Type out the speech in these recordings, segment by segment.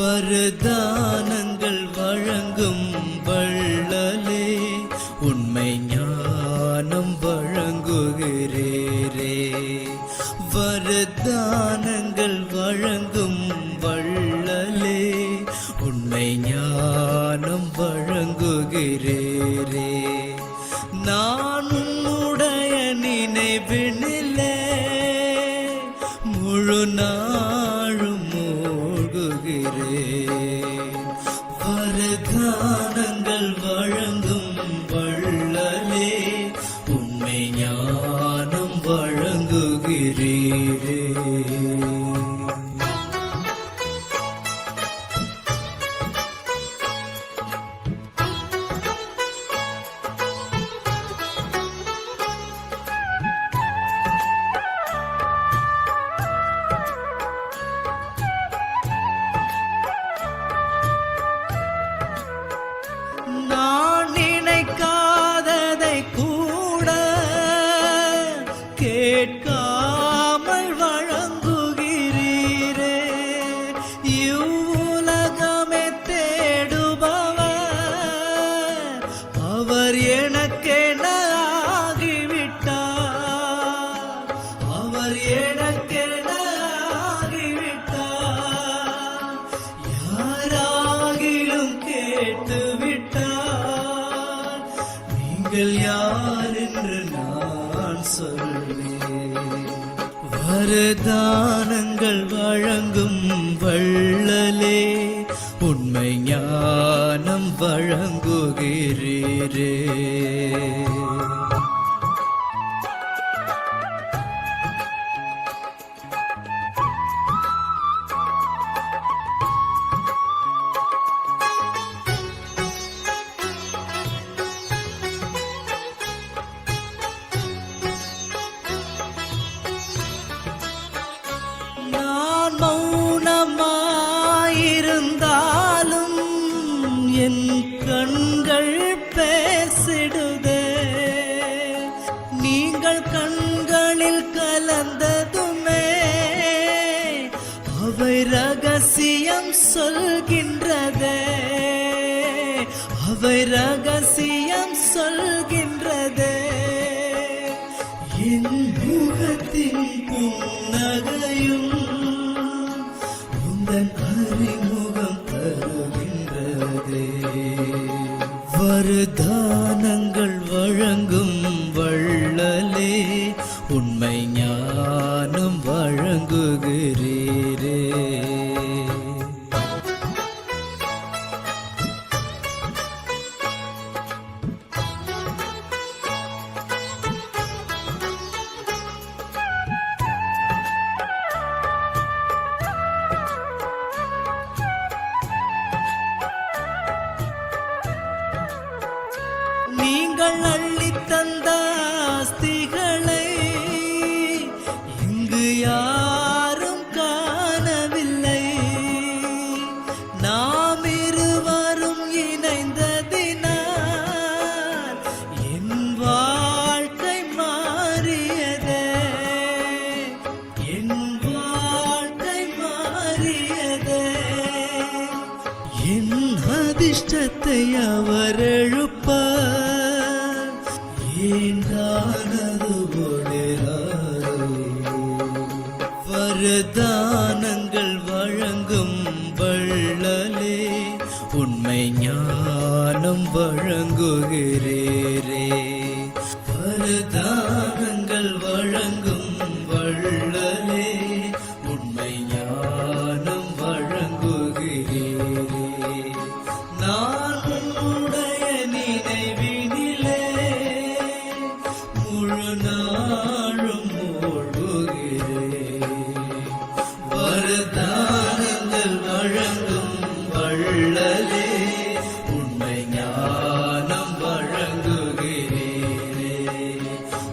வரதானங்கள் வழங்கும் வள்ளலே, உண்மை ஞானம் வழங்குகிறேரே. வரதானங்கள் வழங்கும் வள்ளலே, உண்மை ஞானம் வழங்குகிறேரே. நான் உன்னுடைய நினைவினிலே முழு நாளும் மூழ்குகிறேன். வரதானங்கள் வழங்கும் வள்ளலே, உண்மை ஞானம் வழங்குகிறீரே. நான் நினைக்காததை கூட கேட்காமல் வழங்குகிறீரே. இவ்வுலகமே தேடுபவர் அவர் எனக்கென ஆகிவிட்டார். அவர் எனக்கென ஆகிவிட்டார். யாராகிலும் கேட்டுவிட்டார். நீங்கள் யார் என்று நான் சொல்வேன். வரதானங்கள் வழங்கும் வள்ளலே, உண்மை ஞானம் வழங்குகிறீரே. நான் மௌனமாயிருந்தாலும் என் கண்கள் பேசிடுதே. நீங்கள் கண்களில் கலந்ததுமே அவை ரகசியம் சொல்கின்றதே. அவை ரகசியம் சொல்கின்றதே. என் முகத்தின் புன்னகையும் உந்தன் அறிமுகம் தருகின்றதே. வரதானங்கள் வழங்கும் வள்ளலே, உண்மை ஞானம் வழங்குகிறீரே. நீங்கள் அள்ளித் தந்த ஆஸ்திகளை இங்கு யாரும் காணவில்லை. நாம் இருவரும் இணைந்ததினால் என் வாழ்க்கை மாறியதே. என் வாழ்க்கை மாறியதே. என் அதிர்ஷ்டத்தை அவர் எழுப்ப ஏண்டானது போலேராரோ. வரதானங்கள் வழங்கும் வள்ளலே, உண்மை ஞானம் வழங்குகிறீரே. வரதானங்கள் வழங்கும் வள்ளலே, உண்மை ஞானம் வழங்குகிறீரே. நான் உன்னுடைய நினைவினிலே முழு நாளும் மூழ்குகிறேன். வரதானங்கள் வழங்கும் வள்ளலே, உண்மை ஞானம் வழங்குகிறீரே.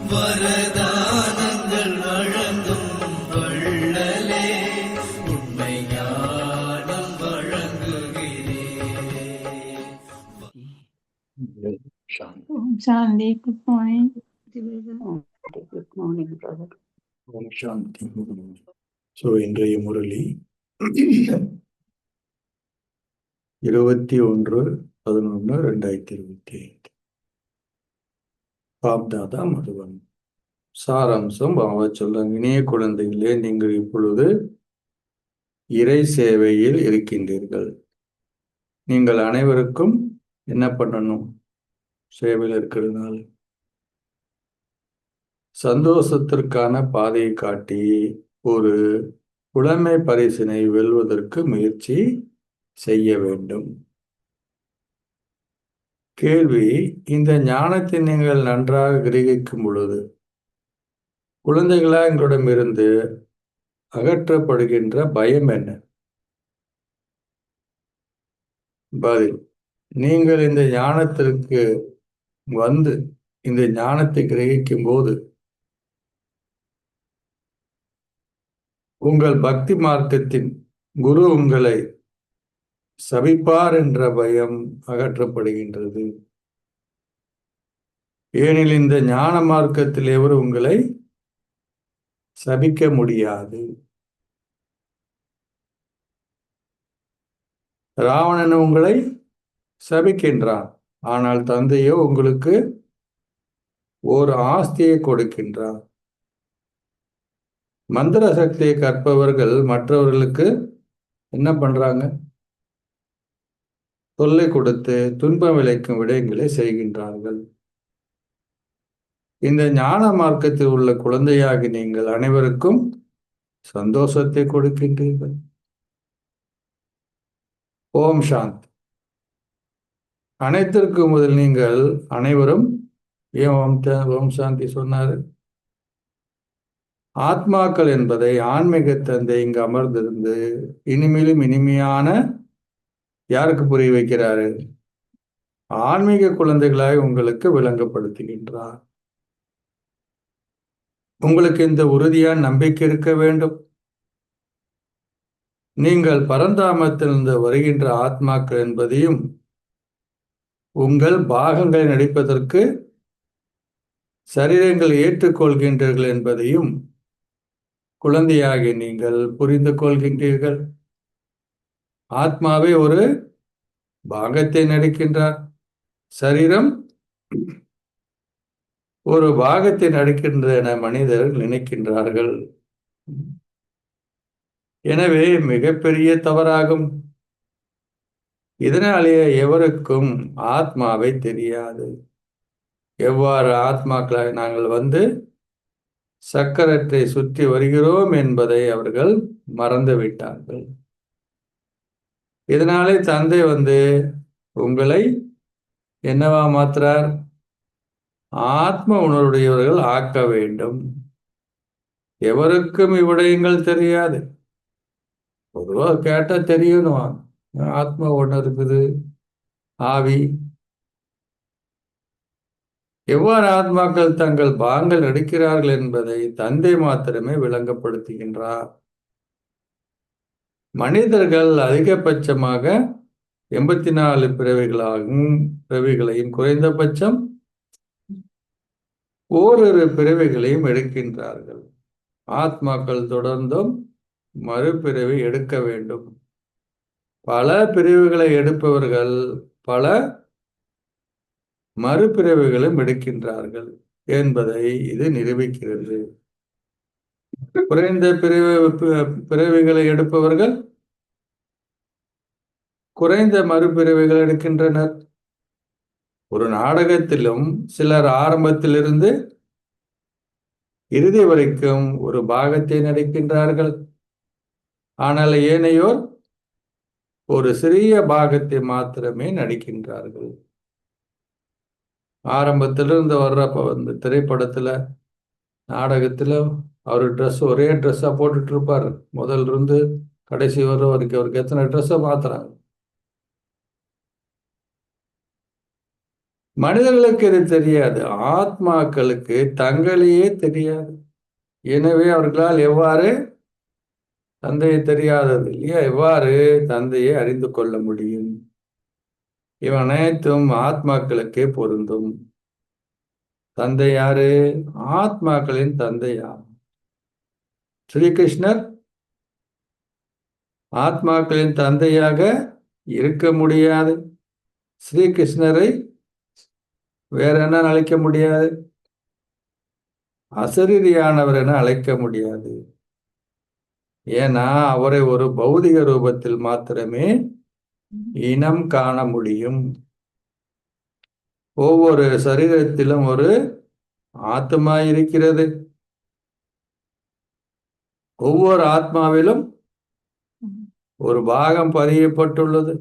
வரதானங்கள் வழங்கும் வள்ளலே, உண்மை ஞானம் வழங்குகிறீரே. Shanti, good morning. Good morning, brother. Om Shanti. So, இன்றைய முரளி 21/11/2025. பாப்தாதா மதுவன். சாராம்சம் பாபா சொல்றாங்க, இனிய குழந்தைகளே, நீங்கள் இப்பொழுது இறை சேவையில் இருக்கின்றீர்கள். நீங்கள் அனைவருக்கும் என்ன பண்ணணும்? சேவையில் இருக்கிறதுனால சந்தோஷத்திற்கான பாதையை காட்டி ஒரு புலமை பரிசினை வெல்வதற்கு முயற்சி செய்ய வேண்டும். கேள்வி: இந்த ஞானத்தை நீங்கள் நன்றாக கிரகிக்கும் பொழுது குழந்தைகளா எங்களிடமிருந்து அகற்றப்படுகின்ற பயம் என்ன? பதில்: நீங்கள் இந்த ஞானத்திற்கு வந்து இந்த ஞானத்தை கிரகிக்கும் போது உங்கள் பக்தி மார்க்கத்தின் குரு உங்களை சபிப்பார் என்ற பயம் அகற்றப்படுகின்றது. ஏனில் இந்த ஞான மார்க்கத்தில் எவர் உங்களை சபிக்க முடியாது. ராவணன் உங்களை சபிக்கின்றான், ஆனால் தந்தையோ உங்களுக்கு ஒரு ஆஸ்தியை கொடுக்கின்றார். மந்திர சக்தியை கற்பவர்கள் மற்றவர்களுக்கு என்ன பண்றாங்க? தொல்லை கொடுத்து துன்பம் விளைக்கும் விடயங்களை செய்கின்றார்கள். இந்த ஞான மார்க்கத்தில் உள்ள குழந்தையாகி நீங்கள் அனைவருக்கும் சந்தோஷத்தை கொடுக்கின்றீர்கள். ஓம் சாந்தி. அனைத்திற்கும் முதல் நீங்கள் அனைவரும் ஏன் ஓம் சாந்தி சொன்னாரு? ஆத்மாக்கள் என்பதை ஆன்மீக தந்தை இங்கு அமர்ந்திருந்து இனிமேலும் இனிமையான யாருக்கு புரிய வைக்கிறாரு? ஆன்மீக குழந்தைகளாய் உங்களுக்கு விளங்கப்படுத்துகின்றார். உங்களுக்கு இந்த உறுதியான நம்பிக்கை இருக்க வேண்டும். நீங்கள் பரந்தாமத்திலிருந்து வருகின்ற ஆத்மாக்கள் என்பதையும் உங்கள் பாகங்களை நடிப்பதற்கு சரீரங்கள் ஏற்றுக்கொள்கின்றீர்கள் என்பதையும் குழந்தையாகி நீங்கள் புரிந்து கொள்கின்றீர்கள். ஆத்மாவே ஒரு பாகத்தை நடிக்கின்றார், சரீரம் ஒரு பாகத்தை நடிக்கின்ற என மனிதர்கள் நினைக்கின்றார்கள். எனவே மிகப்பெரிய தவறாகும். இதனாலேயே எவருக்கும் ஆத்மாவை தெரியாது. எவ்வாறு ஆத்மாக்களாக நாங்கள் வந்து சக்கரத்தை சுற்றி வருகிறோம் என்பதை அவர்கள் மறந்துவிட்டார்கள். இதனாலே தந்தை வந்து உங்களை என்னவா மாற்றுறார்? ஆத்ம உணர்வுடையவர்கள் ஆக்க வேண்டும். எவருக்கும் இவ்விடயங்கள் தெரியாது. பொதுவாக கேட்டா தெரியணும், ஆத்மா ஒன்று இருக்குது, ஆவி. எவ்வாறு ஆத்மாக்கள் தங்கள் பாகங்கள் நடிக்கிறார்கள் என்பதை தந்தை மாத்திரமே விளங்கப்படுத்துகின்றார். மனிதர்கள் அதிகபட்சமாக 84 பிறவிகளையும் குறைந்தபட்சம் ஓரிரு பிறவிகளையும் எடுக்கின்றார்கள். ஆத்மாக்கள் தொடர்ந்தும் மறுபிறவி எடுக்க வேண்டும். பல பிரிவுகளை எடுப்பவர்கள் பல மறுபிறவிகளும் எடுக்கின்றார்கள் என்பதை இது நிரூபிக்கிறது. குறைந்த பிறவிகளை எடுப்பவர்கள் குறைந்த மறுபிறவிகள் எடுக்கின்றனர். ஒரு நாடகத்திலும் சிலர் ஆரம்பத்திலிருந்து இறுதி வரைக்கும் ஒரு பாகத்தை நடிக்கின்றார்கள். ஆனால் ஏனையோர் ஒரு சிறிய பாகத்தை மாத்திரமே நடிக்கின்றார்கள். ஆரம்பத்திலிருந்து வர்றப்ப வந்து திரைப்படத்துல நாடகத்துல அவர் ஒரே ட்ரெஸ்ஸா போட்டுட்டு இருப்பார். முதல்ல இருந்து கடைசி வர வரைக்கும் அவருக்கு எத்தனை ட்ரெஸ்ஸை மாத்துறாங்க. மனிதர்களுக்கு இது தெரியாது, ஆத்மாக்களுக்கு தங்களையே தெரியாது. எனவே அவர்களால் எவ்வாறு தந்தையை தெரியாதது இல்லையா, எவ்வாறு தந்தையை அறிந்து கொள்ள முடியும்? இவன் அனைத்தும் ஆத்மாக்களுக்கே பொருந்தும். தந்தை யாரு? ஆத்மாக்களின் தந்தையா? ஸ்ரீகிருஷ்ணர் ஆத்மாக்களின் தந்தையாக இருக்க முடியாது. ஸ்ரீகிருஷ்ணரை வேற என்ன அழைக்க முடியாது? அசரீரியானவர் என அழைக்க முடியாது. ஏன்னா அவரை ஒரு பௌதிக ரூபத்தில் மாத்திரமே இனம் காண முடியும். ஒவ்வொரு சரீரத்திலும் ஒரு ஆத்மா இருக்கிறது. ஒவ்வொரு ஆத்மாவிலும் ஒரு பாகம் பதியப்பட்டுள்ளது.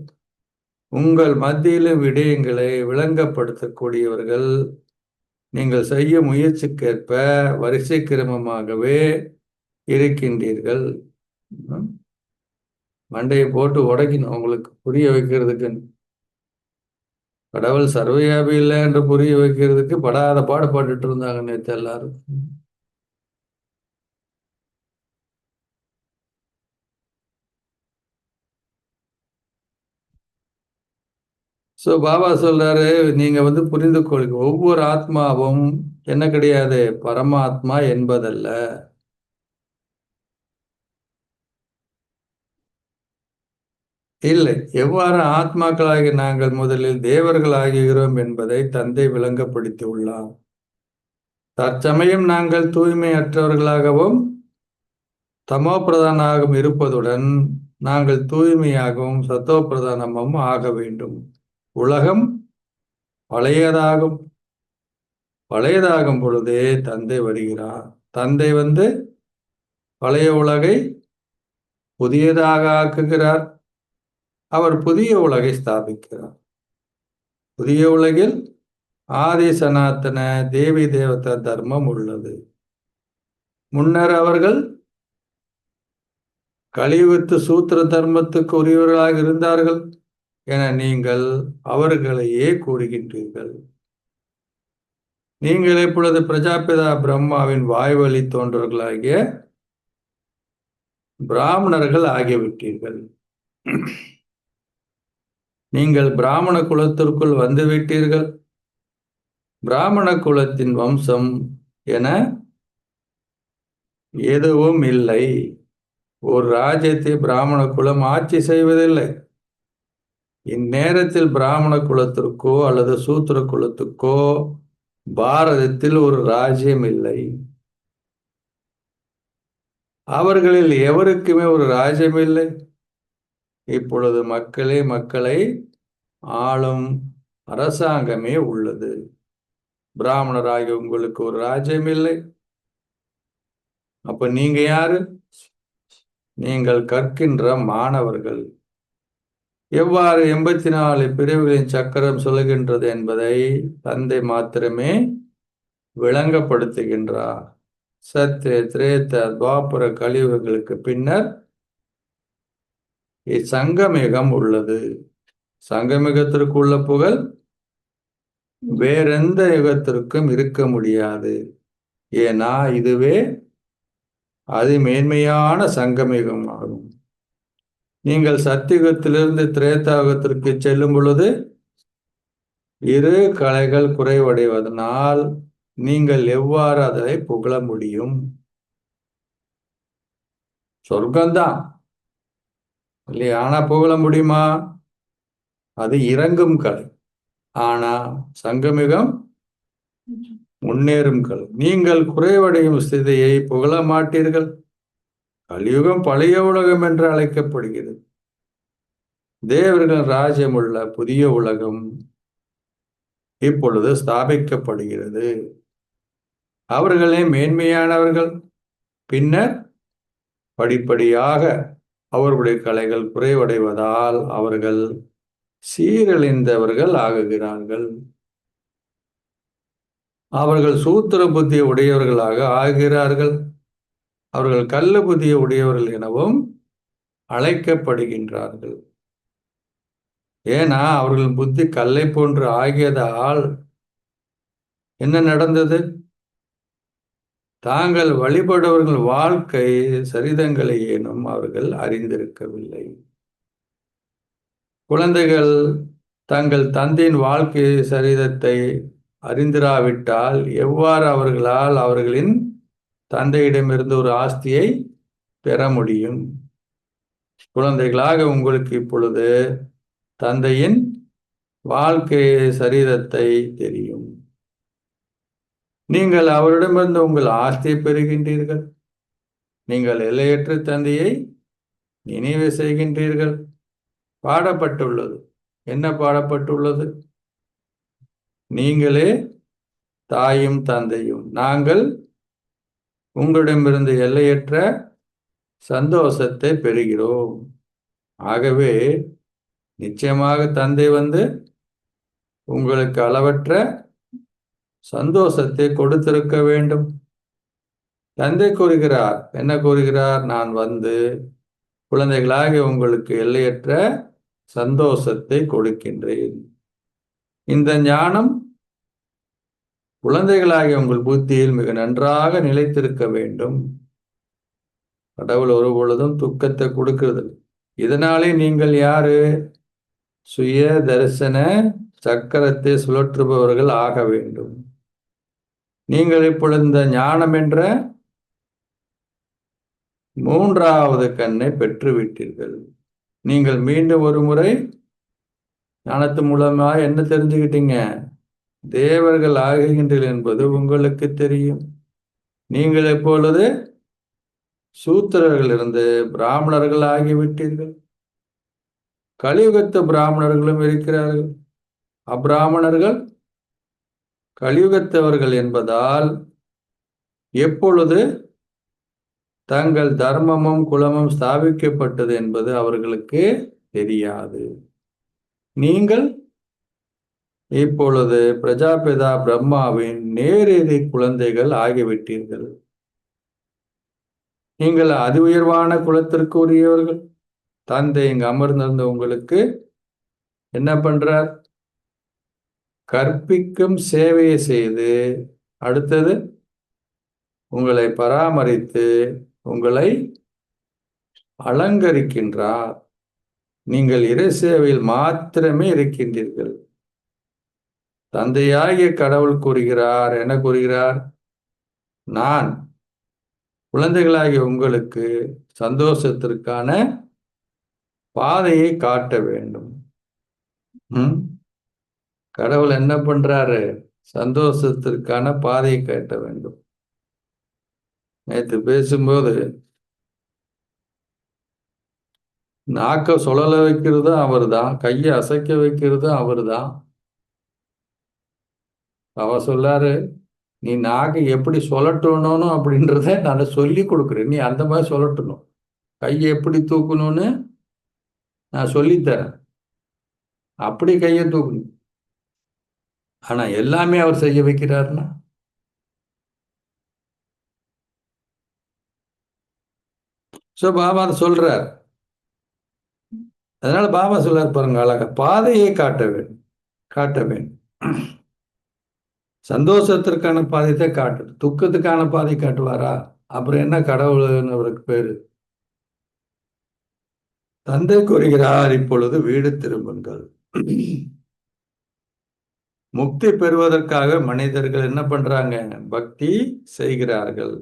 உங்கள் மத்தியிலும் விடயங்களை விளங்கப்படுத்தக்கூடியவர்கள் நீங்கள் செய்ய முயற்சிக்கேற்ப வரிசை கிரமமாகவே இருக்கின்றீர்கள். மண்டையை போட்டு உடைக்கணும் உங்களுக்கு புரிய வைக்கிறதுக்கு. கடவுள் சர்வவியாபி இல்லை என்று புரிய வைக்கிறதுக்கு படாத பாடுபட்டுட்டு இருந்தாங்க நேற்று எல்லாரும். ஸோ பாபா சொல்றாரு, நீங்க புரிந்து கொள்ளுங்க, ஒவ்வொரு ஆத்மாவும் என்ன கிடையாது, பரமாத்மா என்பதல்ல. இல்லை, எவ்வாறு ஆத்மாக்களாகி நாங்கள் முதலில் தேவர்கள் ஆகுகிறோம் என்பதை தந்தை விளங்கப்படுத்தி உள்ளார். தற்சமயம் நாங்கள் தூய்மையற்றவர்களாகவும் தமோ பிரதானாகவும் இருப்பதுடன் நாங்கள் தூய்மையாகவும் சத்தோ பிரதானமும் ஆக வேண்டும். உலகம் பழையதாகும். பழையதாகும் பொழுதே தந்தை வருகிறார். தந்தை பழைய உலகை புதியதாக ஆக்குகிறார். அவர் புதிய உலகை ஸ்தாபிக்கிறார். புதிய உலகில் ஆதி சனாத்தன தேவி தேவதா தர்மம் உள்ளது. முன்னர் அவர்கள் கலியுகத்து சூத்திர தர்மத்துக்கு உரியவர்களாக இருந்தார்கள் என நீங்கள் அவர்களையே கூறுகின்றீர்கள். நீங்கள் இப்பொழுது பிரஜாபிதா பிரம்மாவின் வாய்வழி தோன்றவர்களாகிய பிராமணர்கள் ஆகிவிட்டீர்கள். நீங்கள் பிராமண குலத்திற்குள் வந்துவிட்டீர்கள். பிராமண குலத்தின் வம்சம் என எதுவும் இல்லை. ஒரு ராஜ்யத்தை பிராமண குலம் ஆட்சி செய்வதில்லை. இந்நேரத்தில் பிராமண குலத்திற்கோ அல்லது சூத்திர குலத்துக்கோ பாரதத்தில் ஒரு ராஜ்யம் இல்லை. அவர்களில் எவருக்குமே ஒரு ராஜ்யம் இல்லை. இப்பொழுது மக்களை ஆளும் அரசாங்கமே உள்ளது. பிராமணராகி உங்களுக்கு ஒரு ராஜ்யம் இல்லை. அப்ப நீங்க யாரு? நீங்கள் கற்கின்ற மாணவர்கள். எவ்வாறு 84 பிரிவுகளின் சக்கரம் சொல்லுகின்றது என்பதை தந்தை மாத்திரமே விளங்கப்படுத்துகின்றார். சத்ய திரேத துவாபர கலியுகங்களுக்கு பின்னர் இச்சங்கமிகம் உள்ளது. சங்கமிகத்திற்கு உள்ள புகழ் வேறெந்த யுகத்திற்கும் இருக்க முடியாது. ஏன்னா இதுவே அதிமேன்மையான சங்கமிகம் ஆகும். நீங்கள் சத்தியுகத்திலிருந்து திரேதாயுகத்திற்கு செல்லும் பொழுது இரு கலைகள் குறைவடைவதனால் நீங்கள் எவ்வாறு அதை புகழ முடியும்? சொர்க்கம்தான் இல்லையா? ஆனா புகழ முடியுமா? அது இறங்கும் கலை. ஆனா சங்கமிகம் முன்னேறும் கலை. நீங்கள் குறைவடையும் ஸ்திதியை புகழ மாட்டீர்கள். கலியுகம் பழைய உலகம் என்று அழைக்கப்படுகிறது. தேவர்கள் ராஜ்யம் உள்ள புதிய உலகம் இப்பொழுது ஸ்தாபிக்கப்படுகிறது. அவர்களே மேன்மையானவர்கள். பின்னர் படிப்படியாக அவர்களுடைய கலைகள் குறைவடைவதால் அவர்கள் சீரழிந்தவர்கள் ஆகுகிறார்கள். அவர்கள் சூத்திர புத்தி உடையவர்களாக ஆகிறார்கள். அவர்கள் கள்ள புத்திய உடையவர்கள் எனவும் அழைக்கப்படுகின்றார்கள். ஏன்னா அவர்கள் புத்தி கல்லை போன்று ஆகியதால் என்ன நடந்தது? தாங்கள் வழிபடுவர்கள் வாழ்க்கை சரிதங்களை ஏனும் அவர்கள் அறிந்திருக்கவில்லை. குழந்தைகள் தங்கள் தந்தையின் வாழ்க்கை சரிதத்தை அறிந்திராவிட்டால் எவ்வாறு அவர்களால் அவர்களின் தந்தையிடமிருந்து ஒரு ஆஸ்தியை பெற முடியும்? குழந்தைகளாக உங்களுக்கு இப்பொழுது தந்தையின் வாழ்க்கை சரிதத்தை தெரியும். நீங்கள் அவரிடமிருந்து உங்கள் ஆஸ்தியை பெறுகின்றீர்கள். நீங்கள் எல்லையற்ற தந்தையை நினைவு செய்கின்றீர்கள். பாடப்பட்டுள்ளது. என்ன பாடப்பட்டுள்ளது? நீங்களே தாயும் தந்தையும். நாங்கள் உங்களிடமிருந்து எல்லையற்ற சந்தோஷத்தை பெறுகிறோம். ஆகவே நிச்சயமாக தந்தை உங்களுக்கு அளவற்ற சந்தோஷத்தை கொடுத்திருக்க வேண்டும். தந்தை கூறுகிறார், என்ன கூறுகிறார்? நான் குழந்தைகளாக உங்களுக்கு எல்லையற்ற சந்தோஷத்தை கொடுக்கின்றேன். இந்த ஞானம் குழந்தைகளாகிய உங்கள் புத்தியில் மிக நன்றாக நிலைத்திருக்க வேண்டும். கடவுள் ஒரு பொழுதும் துக்கத்தை கொடுக்கிறது. இதனாலே நீங்கள் யாரு? சுய தரிசன சக்கரத்தை சுழற்றுபவர்கள் ஆக வேண்டும். நீங்கள் இப்பொழுது இந்த ஞானம் என்ற 3வது கண்ணை பெற்றுவிட்டீர்கள். நீங்கள் மீண்டும் ஒரு முறை ஞானத்து மூலமா என்ன தெரிஞ்சுக்கிட்டீங்க? தேவர்கள் ஆகுகின்றீர்கள் என்பது உங்களுக்கு தெரியும். நீங்கள் எப்பொழுது சூத்திரர்கள் இருந்து பிராமணர்கள் ஆகிவிட்டீர்கள். கலியுகத்து பிராமணர்களும் இருக்கிறார்கள். அப்பிராமணர்கள் கலியுகத்தவர்கள் என்பதால் எப்பொழுது தங்கள் தர்மமும் குலமும் ஸ்தாபிக்கப்பட்டது என்பது அவர்களுக்கு தெரியாது. நீங்கள் இப்பொழுது பிரஜாபிதா பிரம்மாவின் நேரடி குழந்தைகள் ஆகிவிட்டீர்கள். நீங்கள் அதி உயர்வான குலத்திற்கு உரியவர்கள். தந்தை இங்கு அமர்ந்திருந்த உங்களுக்கு என்ன பண்றார்? கற்பிக்கும் சேவையை செய்து அடுத்தது உங்களை பராமரித்து உங்களை அலங்கரிக்கின்றார். நீங்கள் இறை சேவையில் மாத்திரமே இருக்கின்றீர்கள். தந்தையாகிய கடவுள் கூறுகிறார், என்ன கூறுகிறார்? நான் குழந்தைகளாகிய உங்களுக்கு சந்தோஷத்திற்கான பாதையை காட்ட வேண்டும். கடவுள் என்ன பண்றாரு? சந்தோஷத்திற்கான பாதையை காட்ட வேண்டும். நேற்று பேசும்போது நாக்க சுழல வைக்கிறதும் அவர் தான், கையை அசைக்க வைக்கிறதும் அவர் தான். அவர் சொல்லாரு, நீ நாக்கை எப்படி சொல்லட்டணும் அப்படின்றத நான் சொல்லி கொடுக்குறேன், நீ அந்த மாதிரி சொல்லட்டணும். கையை எப்படி தூக்கணும்னு நான் சொல்லித்தரேன், அப்படி கையை தூக்கணும். ஆனா எல்லாமே அவர் செய்ய வைக்கிறாருன்னா பாபா சொல்றார். அதனால பாபா சொல்றார் பாருங்க, அழகா பாதையை காட்ட வேண்டும். சந்தோஷத்திற்கான பாதையை காட்டு, துக்கத்துக்கான பாதை காட்டுவாரா? அப்புறம் என்ன கடவுள்னு அவருக்கு பேரு? தந்தை கூறுகிறார், இப்பொழுது வீடு திரும்புங்கள். முக்தி பெறுவதற்காக மனிதர்கள் என்ன பண்றாங்க? பக்தி செய்கிறார்கள்.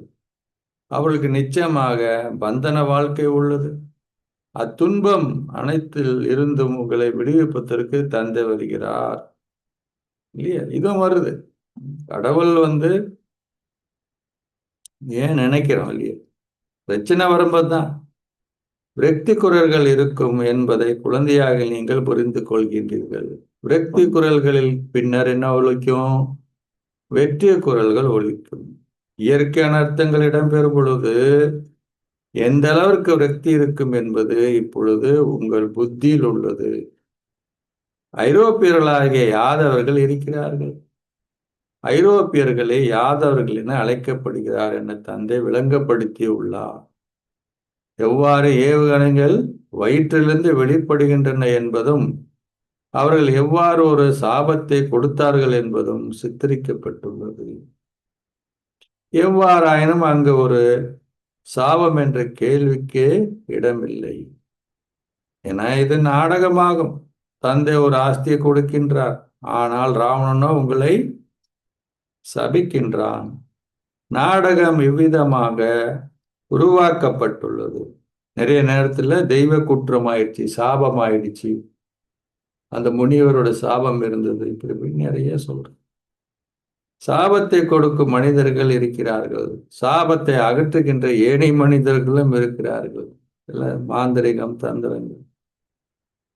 அவர்களுக்கு நிச்சயமாக பந்தன வாழ்க்கை உள்ளது. அத்துன்பம் அனைத்தில் இருந்தும் உங்களை விடுவிப்பதற்கு தந்தை வருகிறார். இல்லையா? இதுவும் வருது. கடவுள் ஏன் நினைக்கிறோம் இல்லையா? பிரச்சனை வரும்போது தான் விரக்தி குரல்கள் இருக்கும் என்பதை குழந்தையாக நீங்கள் புரிந்து கொள்கின்றீர்கள். விரக்தி குரல்களில் பின்னர் என்ன ஒலிக்கும்? வெற்றி குரல்கள் ஒலிக்கும். இயற்கையான அர்த்தங்கள் இடம்பெறும் பொழுது எந்த அளவிற்கு விரக்தி இருக்கும் என்பது இப்பொழுது உங்கள் புத்தியில் உள்ளது. ஐரோப்பியர்களாகிய யாதவர்கள் இருக்கிறார்கள். ஐரோப்பியர்களே யாதவர்கள் என அழைக்கப்படுகிறார் என தந்தை விளங்கப்படுத்தி உள்ளார். எவ்வாறு ஏவுகணைகள் வயிற்றிலிருந்து வெளிப்படுகின்றன என்பதும் அவர்கள் எவ்வாறு ஒரு சாபத்தை கொடுத்தார்கள் என்பதும் சித்தரிக்கப்பட்டுள்ளது. எவ்வாறாயினும் அங்கு ஒரு சாபம் என்ற கேள்விக்கே இடமில்லை. ஏன்னா இது நாடகமாகும். தந்தை ஒரு ஆஸ்தியை கொடுக்கின்றார், ஆனால் ராவணனோ உங்களை சபிக்கின்றான். நாடகம் இவ்விதமாக உருவாக்கப்பட்டுள்ளது. நிறைய நேரத்துல தெய்வ குற்றம் ஆயிடுச்சு, சாபம் ஆயிடுச்சு. அந்த முனிவரோட சாபம் இருந்தது. இப்படி நிறைய சொல்றேன். சாபத்தை கொடுக்கும் மனிதர்கள் இருக்கிறார்கள், சாபத்தை அகற்றுகின்ற ஏனை மனிதர்களும் இருக்கிறார்கள். மாந்திரிகம், தந்திரங்கள்.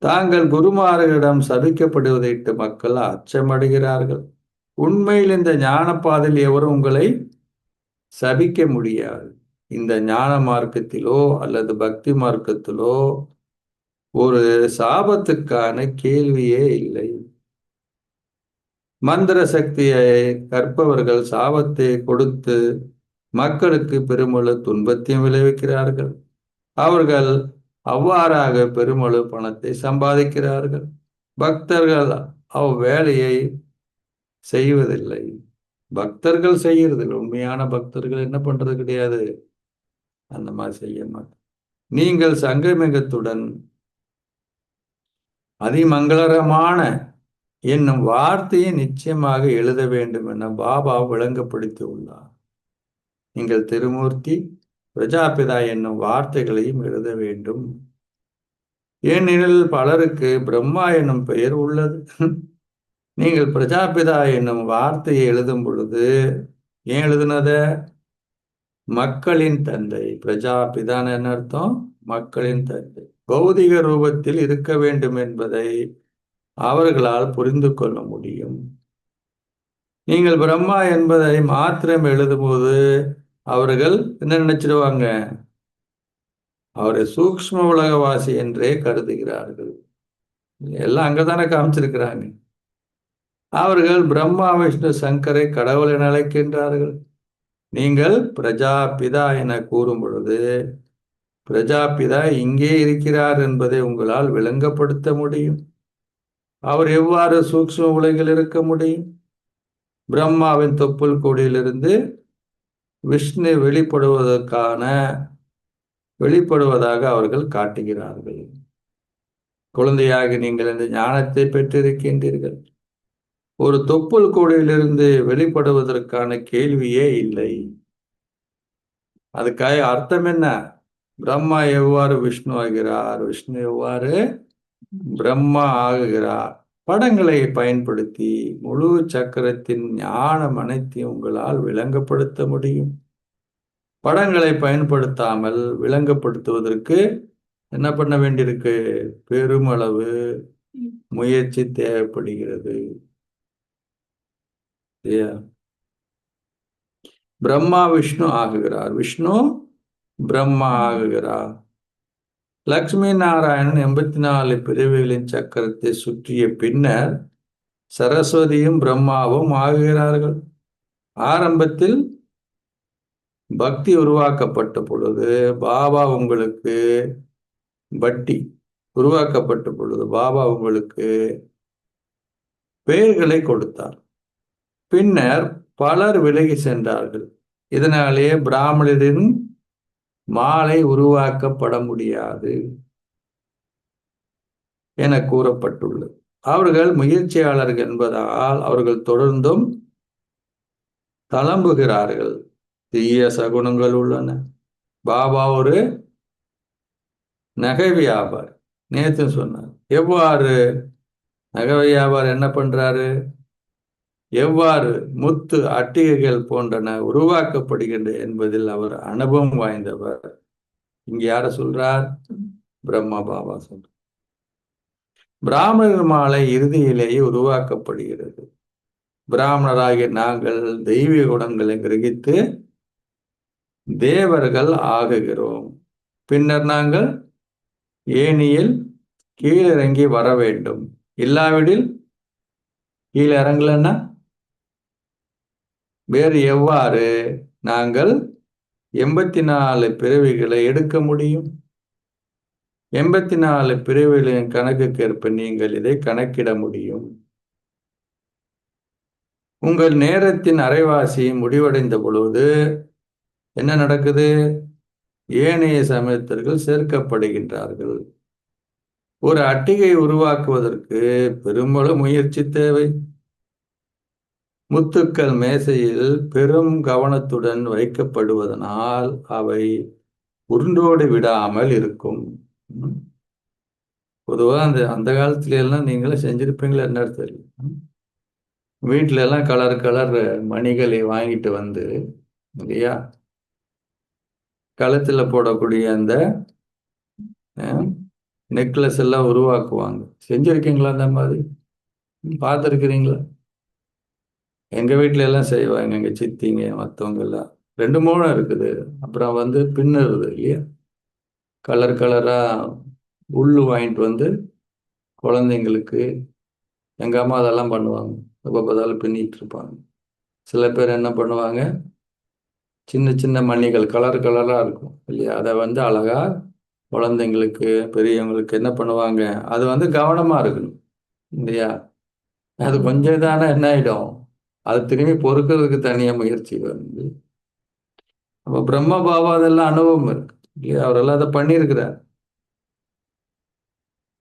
தாங்கள் குருமார்களிடம் சபிக்கப்படுவதையிட்டு மக்கள் அச்சமடைகிறார்கள். உண்மையில் இந்த ஞான பாதையில் எவரும் உங்களை சபிக்க முடியாது. இந்த ஞான மார்க்கத்திலோ அல்லது பக்தி மார்க்கத்திலோ ஒரு சாபத்துக்கான கேள்வியே இல்லை. மந்திர சக்தியை கற்பவர்கள் சாபத்தை கொடுத்து மக்களுக்கு பெருமளவு துன்பத்தையும் விளைவிக்கிறார்கள். அவர்கள் அவ்வாறாக பெருமளவு பணத்தை சம்பாதிக்கிறார்கள். பக்தர்கள் அவ்வேலையை செய்வதில்லை. பக்தர்கள் செய்யறதில்லை. உண்மையான பக்தர்கள் என்ன பண்றது கிடையாது, அந்த மாதிரி செய்ய மாட்டாங்க. நீங்கள் சங்கமிகத்துடன் அதிமங்களகரமான என்னும் வார்த்தையை நிச்சயமாக எழுத வேண்டும் என பாபா விளங்கப்படுத்தி உள்ளார். நீங்கள் திருமூர்த்தி, பிரஜாபிதா என்னும் வார்த்தைகளையும் எழுத வேண்டும். ஏனெனில் பலருக்கு பிரம்மா என்னும் பெயர் உள்ளது. நீங்கள் பிரஜாபிதா என்னும் வார்த்தையை எழுதும் பொழுது ஏன் எழுதுனத? மக்களின் தந்தை. பிரஜாபிதான் என்ன அர்த்தம்? மக்களின் தந்தை. பௌதிக ரூபத்தில் இருக்க வேண்டும் என்பதை அவர்களால் புரிந்து கொள்ள முடியும். நீங்கள் பிரம்மா என்பதை மாத்திரம் எழுதும்போது அவர்கள் என்ன நினைச்சிடுவாங்க? அவரை சூக்ஷ்ம உலகவாசி என்றே கருதுகிறார்கள். எல்லாம் அங்கதானே காமிச்சிருக்கிறாங்க. அவர்கள் பிரம்மா, விஷ்ணு, சங்கரை கடவுள் என அழைக்கின்றார்கள். நீங்கள் பிரஜாபிதா என கூறும் பொழுது பிரஜாபிதா இங்கே இருக்கிறார் என்பதை உங்களால் விளங்கப்படுத்த முடியும். அவர் எவ்வாறு சூக்ஷ்ம உலகில் இருக்க முடியும்? பிரம்மாவின் தொப்புள் கொடியிலிருந்து விஷ்ணு வெளிப்படுவதாக அவர்கள் காட்டுகிறார்கள். குழந்தையாக நீங்கள் இந்த ஞானத்தை பெற்றிருக்கின்றீர்கள். ஒரு தொப்புள் கொடியிலிருந்து வெளிப்படுவதற்கான கேள்வியே இல்லை. அதுக்காக அர்த்தம் என்ன? பிரம்மா எவ்வாறு விஷ்ணு ஆகிறார், விஷ்ணு எவ்வாறு பிரம்மா ஆகுகிறார்? படங்களை பயன்படுத்தி முழு சக்கரத்தின் ஞானம் அனைத்தையும் உங்களால் விளங்கப்படுத்த முடியும். படங்களை பயன்படுத்தாமல் விளங்கப்படுத்துவதற்கு என்ன பண்ண வேண்டியிருக்கு? பெருமளவு முயற்சி தேவைப்படுகிறது. பிரம்மா விஷ்ணு ஆகுகிறார், விஷ்ணு பிரம்மா ஆகுகிறார். லக்ஷ்மி நாராயணன் 84 பிறவிகளின் சக்கரத்தை சுற்றிய பின்னர் சரஸ்வதியும் பிரம்மாவும் ஆகுகிறார்கள். ஆரம்பத்தில் பக்தி உருவாக்கப்பட்ட பொழுது பாபா உங்களுக்கு பெயர்களை கொடுத்தார். பின்னர் பலர் விலகி சென்றார்கள். இதனாலே பிராமணரின் மாலை உருவாக்கப்பட முடியாது என கூறப்பட்டுள்ளது. அவர்கள் முயற்சியாளர்கள் என்பதால் அவர்கள் தொடர்ந்தும் தளம்புகிறார்கள். தீய சகுனங்கள் உள்ளன. பாபா ஒரு நகை வியாபாரி. நேற்று சொன்னார். எவ்வாறு நகை வியாபாரி என்ன பண்றாரு? எவ்வாறு முத்து, அட்டிகைகள் போன்றன உருவாக்கப்படுகின்ற என்பதில் அவர் அனுபவம் வாய்ந்தவர். இங்க யார சொல்றார்? பிரம்மா பாபா சொல்றார். பிராமணர் மாலை இறுதியிலேயே உருவாக்கப்படுகிறது. பிராமணராகிய நாங்கள் தெய்வீக குணங்களை கிரகித்து தேவர்கள் ஆகுகிறோம். பின்னர் நாங்கள் ஏணியில் கீழிறங்கி வர வேண்டும். இல்லாவிடில் கீழே இறங்கலன்னா வேறு எவ்வாறு நாங்கள் 84 பிறவிகளை எடுக்க முடியும்? 84 பிறவிகளின் கணக்குக்கேற்ப நீங்கள் இதை கணக்கிட முடியும். உங்கள் நேரத்தின் அரைவாசி முடிவடைந்த பொழுது என்ன நடக்குது? ஏனைய சமயத்தர்கள் சேர்க்கப்படுகின்றார்கள். ஒரு அட்டிகை உருவாக்குவதற்கு பெருமளவு முயற்சி தேவை. முத்துக்கள் மேசையில் பெரும் கவனத்துடன் வைக்கப்படுவதனால் அவை உருண்டோடு விடாமல் இருக்கும். பொதுவாக அந்த அந்த காலத்துல எல்லாம் நீங்களும் செஞ்சிருப்பீங்களா என்னன்னு தெரியல. வீட்டுல எல்லாம் கலர் கலர் மணிகளை வாங்கிட்டு வந்து இல்லையா, கழுத்துல போடக்கூடிய அந்த நெக்லஸ் எல்லாம் உருவாக்குவாங்க. செஞ்சிருக்கீங்களா அந்த மாதிரி? பார்த்துருக்கிறீங்களா? எங்க வீட்டுல எல்லாம் செய்வாங்க, எங்க சித்திங்க மற்றவங்க எல்லாம். ரெண்டு மூணு இருக்குது. அப்புறம் வந்து பின்னுறது இல்லையா, கலர் கலரா உள்ளு வாங்கிட்டு வந்து குழந்தைங்களுக்கு. எங்க அம்மா அதெல்லாம் பண்ணுவாங்க. எப்போ பார்த்தாலும் பின்னிட்டு இருப்பாங்க. சில பேர் என்ன பண்ணுவாங்க, சின்ன சின்ன மணிகள் கலர் கலரா இருக்கும் இல்லையா, அதை வந்து அழகா குழந்தைங்களுக்கு பெரியவங்களுக்கு என்ன பண்ணுவாங்க, அது வந்து கவனமா இருக்கணும் இல்லையா. அது கொஞ்சம் இதானா என்ன ஆயிடும், அது திரும்பி பொறுக்கிறதுக்கு தனியா முயற்சி வந்து. அப்போ பிரம்ம பாபா அதெல்லாம் அனுபவம் இருக்கு இல்லையா, அவரெல்லாம் அதை பண்ணியிருக்கிறார்.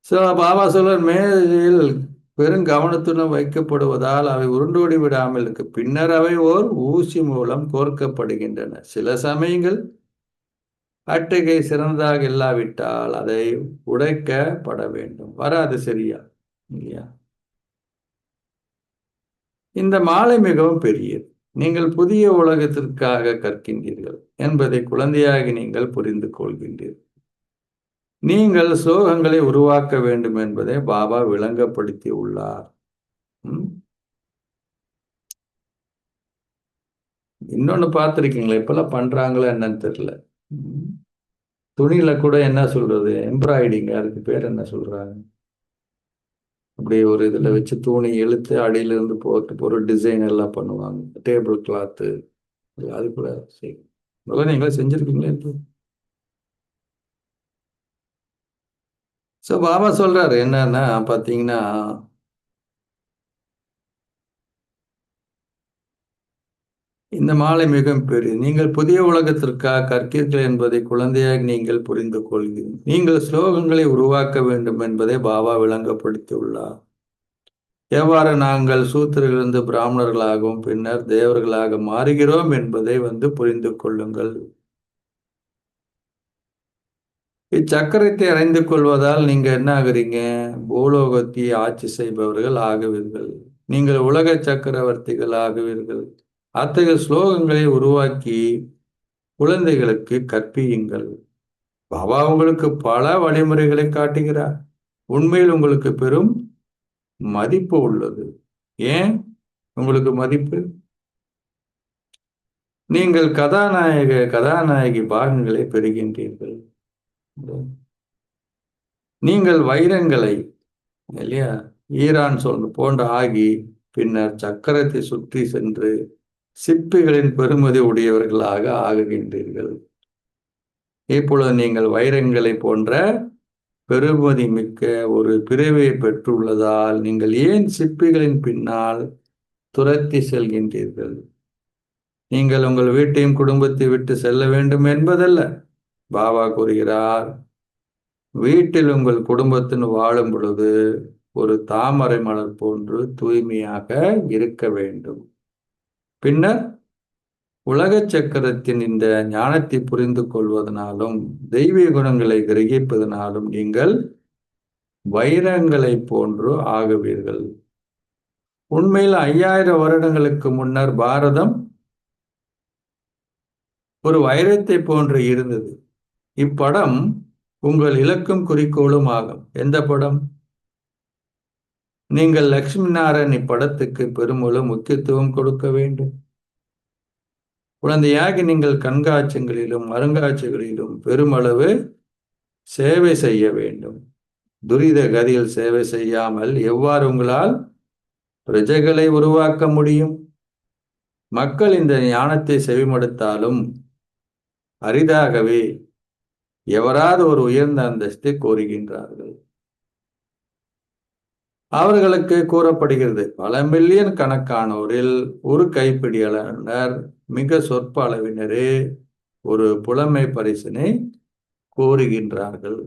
ஸோ பாபா சொல்றார், மேல் பெருங்கவனத்துடன் வைக்கப்படுவதால் அவை உருண்டோடி விடாமல் இருக்கு. பின்னர் அவை ஓர் ஊசி மூலம் கோர்க்கப்படுகின்றன. சில சமயங்கள் அட்டகை சிறந்ததாக இல்லாவிட்டால் அதை உடைக்கப்பட வேண்டும். வராது சரியா இல்லையா. இந்த மாலை மிகவும் பெரியது. நீங்கள் புதிய உலகத்திற்காக கற்கின்றீர்கள் என்பதை குழந்தையாகி நீங்கள் புரிந்து கொள்கின்றீர்கள். நீங்கள் சோகங்களை உருவாக்க வேண்டும் என்பதை பாபா விளங்கப்படுத்தி உள்ளார். இன்னொன்னு பார்த்துருக்கீங்களா, இப்பெல்லாம் பண்றாங்களா என்னன்னு தெரியல. துணியில கூட என்ன சொல்றது, எம்ப்ராய்டிங், அதுக்கு பேர் என்ன சொல்றாங்க, அப்படி ஒரு இதுல வச்சு துணி இழுத்து அடியில இருந்து போட்டு ஒரு டிசைன் எல்லாம் பண்ணுவாங்க. டேபிள் கிளாத்து அது கூட செய்யும். நீங்களே செஞ்சிருக்கீங்களா இப்போ? ஸோ பாபா சொல்றாரு என்னன்னா பார்த்தீங்கன்னா, இந்த மாலை மிகவும் பெரிய. நீங்கள் புதிய உலகத்திற்காக கற்கீர்கள் என்பதை குழந்தையாக நீங்கள் புரிந்து கொள்கிறீர்கள். நீங்கள் ஸ்லோகங்களை உருவாக்க வேண்டும் என்பதை பாபா விளங்கப்படுத்தியுள்ளார். எவ்வாறு நாங்கள் சூத்திரிலிருந்து பிராமணர்களாகவும் பின்னர் தேவர்களாக மாறுகிறோம் என்பதை வந்து புரிந்து கொள்ளுங்கள். இச்சக்கரத்தை அறிந்து கொள்வதால் நீங்க என்ன ஆகுறீங்க, பூலோகத்தை ஆட்சி செய்பவர்கள் ஆகுவீர்கள். நீங்கள் உலக சக்கரவர்த்திகள் ஆகுவீர்கள். அத்தகைய ஸ்லோகங்களை உருவாக்கி குழந்தைகளுக்கு கற்பியுங்கள். பாபா உங்களுக்கு பல வழிமுறைகளை காட்டுகிறார். உண்மையில் உங்களுக்கு பெரும் மதிப்பு உள்ளது. ஏன் உங்களுக்கு மதிப்பு? நீங்கள் கதாநாயகி பாகங்களை பெறுகின்றீர்கள். நீங்கள் வைரங்களை இல்லையா, ஈரான் போன்ற ஆகி பின்னர் சக்கரத்தை சுற்றி சென்று சிப்பிகளின் பெருமதி உடையவர்களாக ஆகுகின்றீர்கள். இப்பொழுது நீங்கள் வைரங்களை போன்ற பெருமதி மிக்க ஒரு பிறவியை பெற்றுள்ளதால் நீங்கள் ஏன் சிப்பிகளின் பின்னால் துரத்தி செல்கின்றீர்கள்? நீங்கள் உங்கள் வீட்டையும் குடும்பத்தை விட்டு செல்ல வேண்டும் என்பதல்ல. பாபா கூறுகிறார், வீட்டில் உங்கள் குடும்பத்தின் வாழும் பொழுது ஒரு தாமரை மலர் போன்று தூய்மையாக இருக்க வேண்டும். பின்னர் உலக சக்கரத்தின் இந்த ஞானத்தை புரிந்து கொள்வதனாலும் தெய்வீக குணங்களை கிரகிப்பதனாலும் நீங்கள் வைரங்களை போன்று ஆகுவீர்கள். உண்மையில் 5000 வருடங்களுக்கு முன்னர் பாரதம் ஒரு வைரத்தை போன்று இருந்தது. இப்படம் உங்கள் இலக்கும் குறிக்கோளும் ஆகும். எந்த படம்? நீங்கள் லட்சுமி நாராயண் இப்படத்துக்கு பெருமளவு முக்கியத்துவம் கொடுக்க வேண்டும். குழந்தையாகி நீங்கள் கண்காட்சிகளிலும் அருங்காட்சிகளிலும் பெருமளவு சேவை செய்ய வேண்டும். துரித கதியில் சேவை செய்யாமல் எவ்வாறு உங்களால் பிரஜைகளை உருவாக்க முடியும்? மக்கள் இந்த ஞானத்தை செவிமடுத்தாலும் அரிதாகவே எவராது ஒரு உயர்ந்த அந்தஸ்தை கோருகின்றார்கள். அவர்களுக்கு கூறப்படுகிறது, பல மில்லியன் கணக்கானோரில் ஒரு கைப்பிடியாளர் மிக சொற்ப அளவினரே ஒரு புலமை பரிசினை கோருகின்றார்கள்.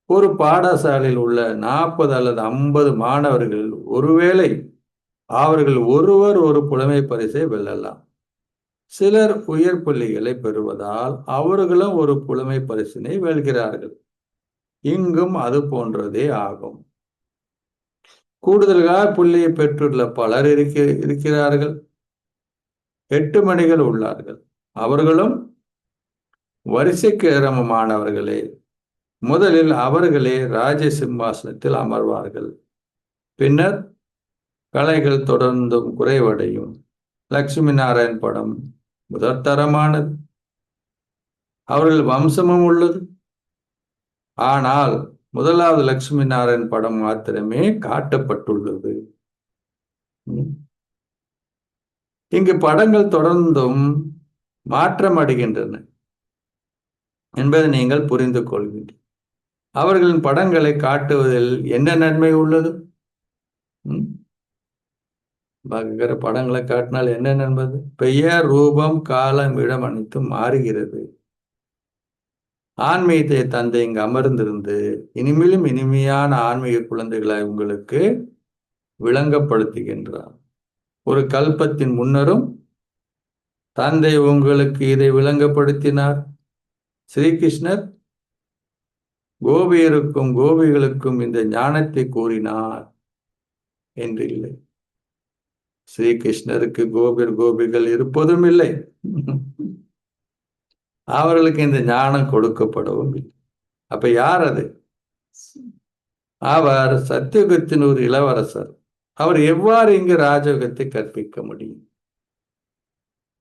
ஒரு பாடசாலையில் உள்ள 40 அல்லது 50 மாணவர்கள் ஒருவேளை அவர்கள் ஒருவர் ஒரு புலமை பரிசை வெல்லலாம். சிலர் உயர் புள்ளிகளை பெறுவதால் அவர்களும் ஒரு புலமை பரிசினை வெல்கிறார்கள். இங்கும் அது போன்றதே ஆகும். கூடுதலாக புள்ளியை பெற்றுள்ள பலர் இருக்கிறார்கள். 8 மணிகள் உள்ளார்கள். அவர்களும் வரிசைக்கு கிரமமானவர்களே. முதலில் அவர்களே ராஜ சிம்மாசனத்தில் அமர்வார்கள். பின்னர் கலைகள் தொடர்ந்தும் குறைவடையும். லட்சுமி நாராயண் படம் முதற்தரமானது. அவர்கள் வம்சமும் உள்ளது. ஆனால் முதலாவது லட்சுமி நாராயண் படம் மாத்திரமே காட்டப்பட்டுள்ளது. இங்கு படங்கள் தொடர்ந்தும் மாற்றம் அடைகின்றன என்பதை நீங்கள் புரிந்து கொள்கின்றீர்கள். அவர்களின் படங்களை காட்டுவதில் என்ன நன்மை உள்ளது? படங்களை காட்டினால் என்ன நன்மை? பெயர், ரூபம், காலம், இடம் அனைத்தும் மாறுகிறது. ஆன்மீகத்தை தந்தை இங்கு அமர்ந்திருந்து இனிமேலும் இனிமையான ஆன்மீக குழந்தைகளை உங்களுக்கு விளங்கப்படுத்துகின்றார். ஒரு கல்பத்தின் முன்னரும் தந்தை உங்களுக்கு இதை விளங்கப்படுத்தினார். ஸ்ரீகிருஷ்ணர் கோபியருக்கும் கோபிகளுக்கும் இந்த ஞானத்தை கூறினார் என்று இல்லை. ஸ்ரீகிருஷ்ணருக்கு கோபிகள் இருப்பதும் இல்லை. அவர்களுக்கு இந்த ஞானம் கொடுக்கப்படவும் இல்லை. அப்ப யார் அது? அவர் சத்தியுகத்தின் ஒரு இளவரசர். அவர் எவ்வாறு இங்கு ராஜயோகத்தை கற்பிக்க முடியும்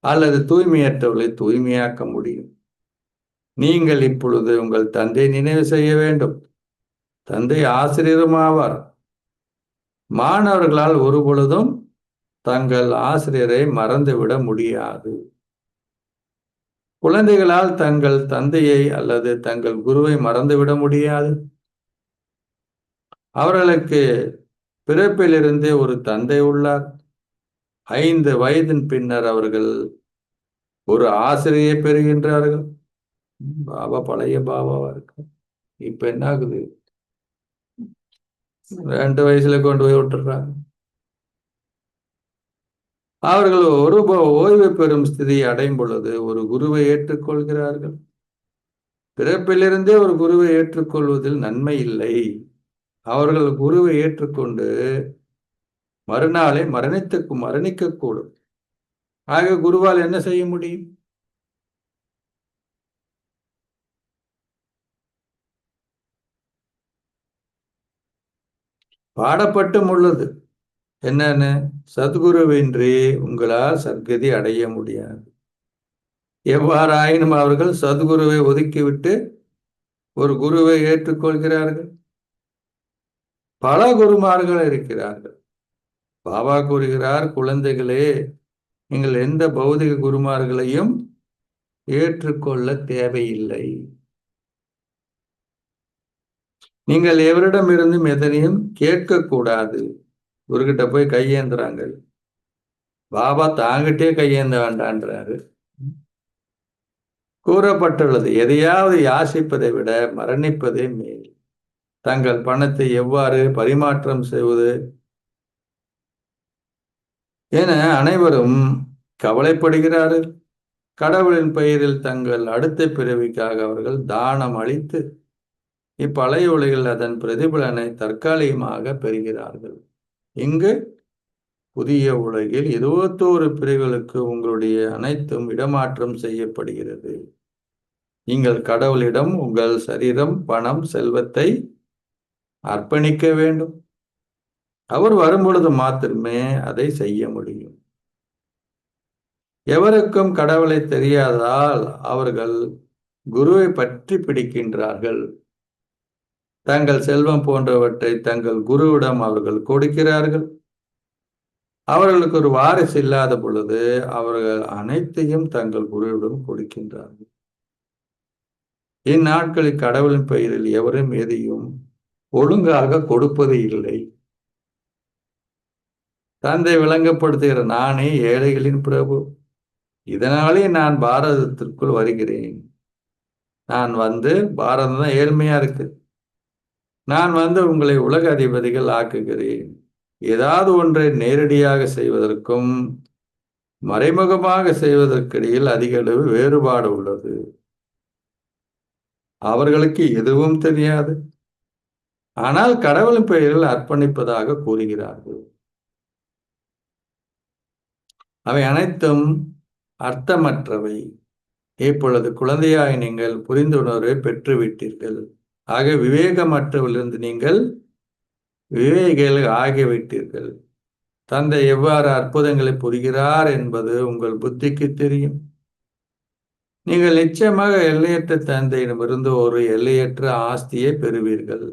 அல்லது தூய்மையற்றவர்களை தூய்மையாக்க முடியும்? நீங்கள் இப்பொழுது உங்கள் தந்தை நினைவு செய்ய வேண்டும். தந்தை ஆசிரியரும் ஆவார். மாணவர்களால் ஒரு பொழுதும் தங்கள் ஆசிரியரை மறந்துவிட முடியாது. குழந்தைகளால் தங்கள் தந்தையை அல்லது தங்கள் குருவை மறந்துவிட முடியாது. அவர்களுக்கு பிறப்பிலிருந்தே ஒரு தந்தை உள்ளார். 5 வயதின் பின்னர் அவர்கள் ஒரு ஆசிரியை பெறுகின்றார்கள். பாபா பழைய பாபாவா இருக்கு. இப்ப என்ன ஆகுது? 2 வயசுல கொண்டு போய் விட்டுறாங்க. அவர்கள் ஒரு ஓய்வு பெறும் ஸ்திதியை அடையும் பொழுது ஒரு குருவை ஏற்றுக்கொள்கிறார்கள். பிறப்பிலிருந்தே ஒரு குருவை ஏற்றுக்கொள்வதில் நன்மை இல்லை. அவர்கள் குருவை ஏற்றுக்கொண்டு மறுநாளே மரணிக்கக்கூடும். ஆக குருவால் என்ன செய்ய முடியும்? பாடப்பட்டும் உள்ளது. என்னன்னு? சத்குருவின்றி உங்களால் சத்கதி அடைய முடியாது. எவ்வாறாயினும் அவர்கள் சத்குருவை ஒதுக்கிவிட்டு ஒரு குருவை ஏற்றுக்கொள்கிறார்கள். பல குருமார்கள் இருக்கிறார்கள். பாபா கூறுகிறார், குழந்தைகளே, நீங்கள் எந்த பௌதிக குருமார்களையும் ஏற்றுக்கொள்ள தேவையில்லை. நீங்கள் எவரிடமிருந்தும் எதனையும் கேட்கக்கூடாது. இவர்கிட்ட போய் கையேந்துறாங்க. பாபா தாங்கிட்டே கையேந்த வேண்டான்றாரு. கூறப்பட்டுள்ளது, எதையாவது யாசிப்பதை விட மரணிப்பதே மேல். தங்கள் பணத்தை எவ்வாறு பரிமாற்றம் செய்வது என அனைவரும் கவலைப்படுகிறார்கள். கடவுளின் பெயரில் தங்கள் அடுத்த பிறவிக்காக அவர்கள் தானம் அளித்து இப்பழைய உலகில் அதன் பிரதிபலனை தற்காலிகமாக பெறுகிறார்கள். இங்கு புதிய உலகில் 21 பிரிவுகளுக்கு உங்களுடைய அனைத்தும் இடமாற்றம் செய்யப்படுகிறது. நீங்கள் கடவுளிடம் உங்கள் சரீரம், பணம், செல்வத்தை அர்ப்பணிக்க வேண்டும். அவர் வரும்பொழுது மாத்திரமே அதை செய்ய முடியும். எவருக்கும் கடவுளை தெரியாததால் அவர்கள் குருவை பற்றி பிடிக்கின்றார்கள். தங்கள் செல்வம் போன்றவற்றை தங்கள் குருவிடம் அவர்கள் கொடுக்கிறார்கள். அவர்களுக்கு ஒரு வாரிசு இல்லாத பொழுது அவர்கள் அனைத்தையும் தங்கள் குருவிடம் கொடுக்கின்றார்கள். இந்நாட்களில் கடவுளின் பெயரில் எவரும் எதையும் ஒழுங்காக கொடுப்பது இல்லை. தந்தை விளங்கப்படுத்துகிற நானே ஏழைகளின் பிரபு. இதனாலே நான் பாரதத்திற்குள் வருகிறேன். நான் வந்து, பாரதம் தான் ஏழ்மையா இருக்கு, நான் வந்து உங்களை உலக அதிபதிகள் ஆக்குகிறேன். ஏதாவது ஒன்றை நேரடியாக செய்வதற்கும் மறைமுகமாக செய்வதற்கிடையில் அதிக அளவு வேறுபாடு உள்ளது. அவர்களுக்கு எதுவும் தெரியாது. ஆனால் கடவுளின் பெயரில் அர்ப்பணிப்பதாக கூறுகிறார்கள். அவை அனைத்தும் அர்த்தமற்றவை. இப்பொழுது குழந்தையாய் நீங்கள் புரிந்துணர்வை பெற்றுவிட்டீர்கள். ஆக விவேகமற்றவிலிருந்து நீங்கள் விவேகிகள் ஆகிவிட்டீர்கள். தந்தை எவ்வாறு அற்புதங்களை புரிகிறார் என்பது உங்கள் புத்திக்கு தெரியும். நீங்கள் நிச்சயமாக எல்லையற்ற தந்தையிடமிருந்து ஒரு எல்லையற்ற ஆஸ்தியை பெறுவீர்கள்.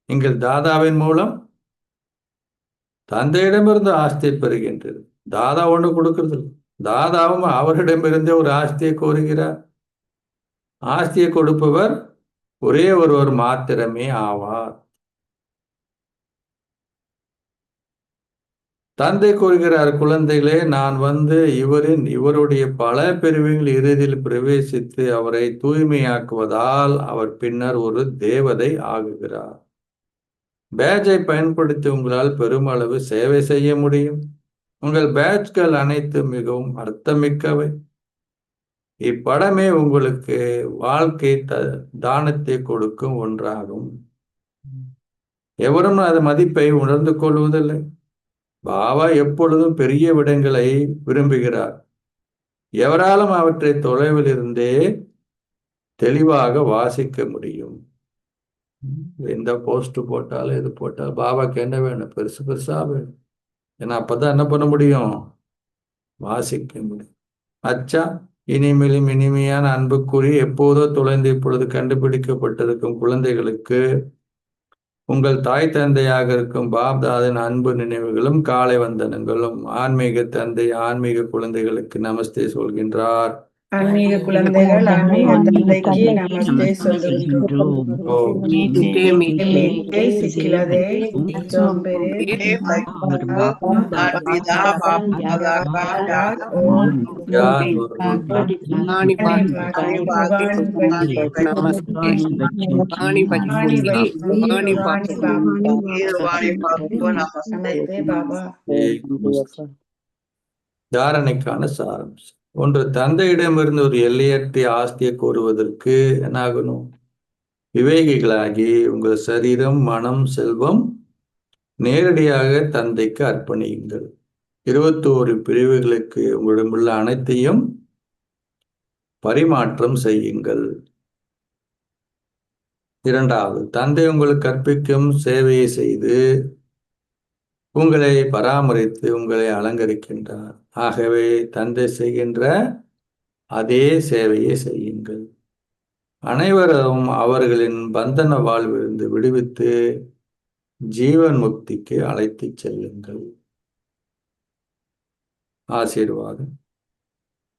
நீங்கள் தாதாவின் மூலம் தந்தையிடமிருந்து ஆஸ்தியை பெறுகின்றீர்கள். தாதா ஒன்று கொடுக்கிறது, தாதாவும் அவரிடமிருந்தே ஒரு ஆஸ்தியை கோருகிறார். ஆஸ்தியை கொடுப்பவர் ஒரே ஒருவர் மாத்திரமே ஆவார். தந்தை கூறுகிறார், குழந்தைகளே, நான் வந்து இவருடைய பல பிரிவுகள் இறுதியில் பிரவேசித்து அவரை தூய்மையாக்குவதால் அவர் பின்னர் ஒரு தேவதை ஆகுகிறார். பேட்ஜை பயன்படுத்தி உங்களால் பெருமளவு சேவை செய்ய முடியும். உங்கள் பேட்ச்கள் அனைத்து மிகவும் அர்த்தமிக்கவை. இப்படமே உங்களுக்கு வாழ்க்கை தானத்தை கொடுக்கும் ஒன்றாகும். எவரும் அது மதிப்பை உணர்ந்து கொள்வதில்லை. பாபா எப்பொழுதும் பெரிய விடங்களை விரும்புகிறார். எவராலும் அவற்றை தொலைவில் இருந்தே தெளிவாக வாசிக்க முடியும். எந்த போஸ்ட் போட்டாலும் எது போட்டாலும் பாபாக்கு என்ன வேணும்? பெருசு பெருசா வேணும். ஏன்னா அப்பதான் என்ன பண்ண முடியும்? வாசிக்க முடியும். அச்சா, இனிமேலும் இனிமையான அன்புக்குறி எப்போதோ தொலைந்து இப்பொழுது கண்டுபிடிக்கப்பட்டிருக்கும் குழந்தைகளுக்கு உங்கள் தாய் தந்தையாக இருக்கும் பாப்தாதின் அன்பு நினைவுகளும் காலை வந்தனங்களும். ஆன்மீக தந்தை ஆன்மீக குழந்தைகளுக்கு நமஸ்தே சொல்கின்றார். ஆன்மீக குழந்தைகள் ஆன்மீக தந்தைக்கு நமஸ்தே சொல்கின்றோம். சிக்கிலதே தீசோம்பெரு தாரணைக்கான சாராம்சம். ஒன்று, தந்தையிடமிருந்து ஒரு எல்லையற்ற ஆஸ்தியை கோருவதற்கு என்னாகணும்? விவேகிகளாகி உங்கள் சரீரம், மனம், செல்வம் நேரடியாக தந்தைக்கு அர்ப்பணியுங்கள். 21 பிரிவுகளுக்கு உங்களிடமுள்ள அனைத்தையும் பரிமாற்றம் செய்யுங்கள். இரண்டாவது, தந்தை உங்களுக்கு கற்பிக்கும் சேவையை செய்து உங்களை பராமரித்து உங்களை அலங்கரிக்கின்றார். ஆகவே தந்தை செய்கின்ற அதே சேவையை செய்யுங்கள். அனைவரும் அவர்களின் பந்தன வாழ்விலிருந்து விடுவித்து ஜீவன் முக்திக்கு அழைத்து செல்லுங்கள். ஆசீர்வாதம்.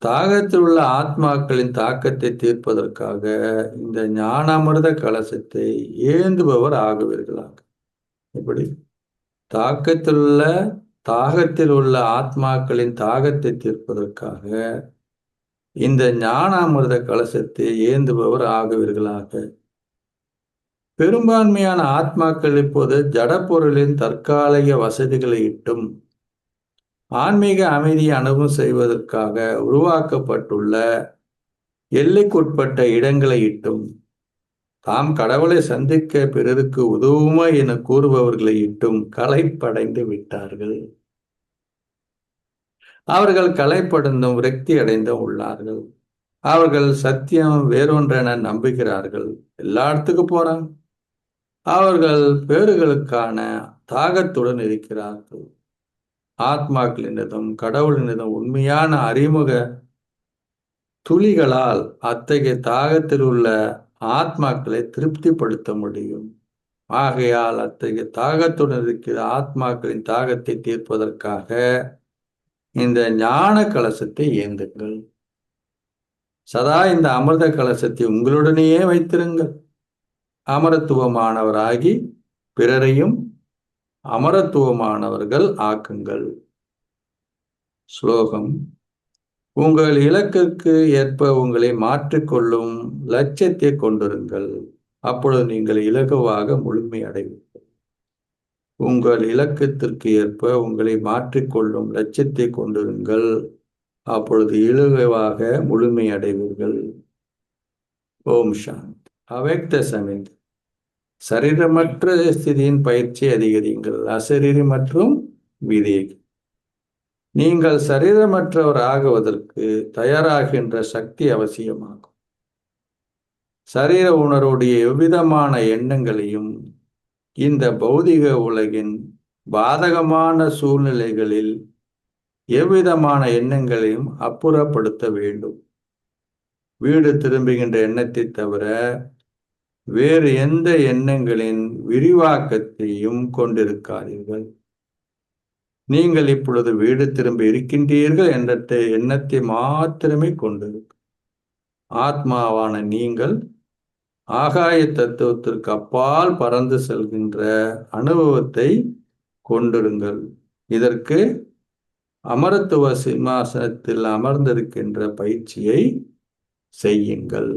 தாகத்தில் உள்ள ஆத்மாக்களின் தாக்கத்தை தீர்ப்பதற்காக இந்த ஞானாமிர்த கலசத்தை ஏந்துபவர் ஆகுவீர்களாக. எப்படி? தாகத்தில் உள்ள ஆத்மாக்களின் தாகத்தை தீர்ப்பதற்காக இந்த ஞானாமிர்த கலசத்தை ஏந்துபவர் ஆகுவீர்களாக. பெரும்பான்மையான ஆத்மாக்கள் இப்போது ஜடப்பொருளின் தற்காலிக வசதிகளை இட்டும் ஆன்மீக அமைதியை அனுபவம் செய்வதற்காக உருவாக்கப்பட்டுள்ள எல்லைக்குட்பட்ட இடங்களை இட்டும் தாம் கடவுளை சந்திக்க பிறருக்கு உதவுமா என கூறுபவர்களை இட்டும் களைப்படைந்து விட்டார்கள். அவர்கள் களைப்படைந்தும் விரக்தி அடைந்தும் உள்ளார்கள். அவர்கள் சத்தியம் வேறொன்றென நம்புகிறார்கள். எல்லா இடத்துக்கும் போறாங்க. அவர்கள் பேறுகளுக்கான தாகத்துடன் இருக்கிறார்கள். ஆத்மாக்களினதும் கடவுளினதும் உண்மையான அறிமுக துளிகளால் அத்தகைய தாகத்தில் உள்ள ஆத்மாக்களை திருப்திப்படுத்த முடியும். ஆகையால் அத்தகைய தாகத்துடன் இருக்கிற ஆத்மாக்களின் தாகத்தை தீர்ப்பதற்காக இந்த ஞான கலசத்தை ஏந்துங்கள். சதா இந்த அமிர்த கலசத்தை உங்களுடனேயே வைத்திருங்கள். அமரத்துவமானவராகி பிறரையும் அமரத்துவமானவர்கள் ஆக்குங்கள். ஸ்லோகம். உங்கள் இலக்கிற்கு ஏற்ப உங்களை மாற்றிக்கொள்ளும் லட்சியத்தை கொண்டிருங்கள். அப்பொழுது நீங்கள் இலகுவாக முழுமை அடைவீர்கள். உங்கள் இலக்கத்திற்கு ஏற்ப உங்களை மாற்றிக்கொள்ளும் லட்சியத்தை கொண்டிருங்கள். அப்பொழுது இலகுவாக முழுமை அடைவீர்கள். ஓம் சாந்தி. அவ்யக்த சமிதி. சரீரமற்ற ஸ்திதியின் பயிற்சி அதிகரியுங்கள். அசரீரி மற்றும் விவேகி. நீங்கள் சரீரமற்றவர் ஆகுவதற்கு தயாராகின்ற சக்தி அவசியமாகும். சரீர உணர்வுடைய எவ்விதமான எண்ணங்களையும் இந்த பௌதிக உலகின் பாதகமான சூழ்நிலைகளில் எவ்விதமான எண்ணங்களையும் அப்புறப்படுத்த வேண்டும். வீடு திரும்புகின்ற எண்ணத்தை தவிர வேறு எந்த எண்ணங்களின் விரிவாக்கத்தையும் கொண்டிருக்காதீர்கள். நீங்கள் இப்பொழுது வீடு திரும்ப இருக்கின்றீர்கள் என்ற எண்ணத்தை மாத்திரமே கொண்டிருக்கும். ஆத்மாவான நீங்கள் ஆகாய தத்துவத்திற்கு அப்பால் பறந்து செல்கின்ற அனுபவத்தை கொண்டிருங்கள். இதற்கு அமரத்துவ சிம்மாசனத்தில் அமர்ந்திருக்கின்ற பயிற்சியை செய்யுங்கள்.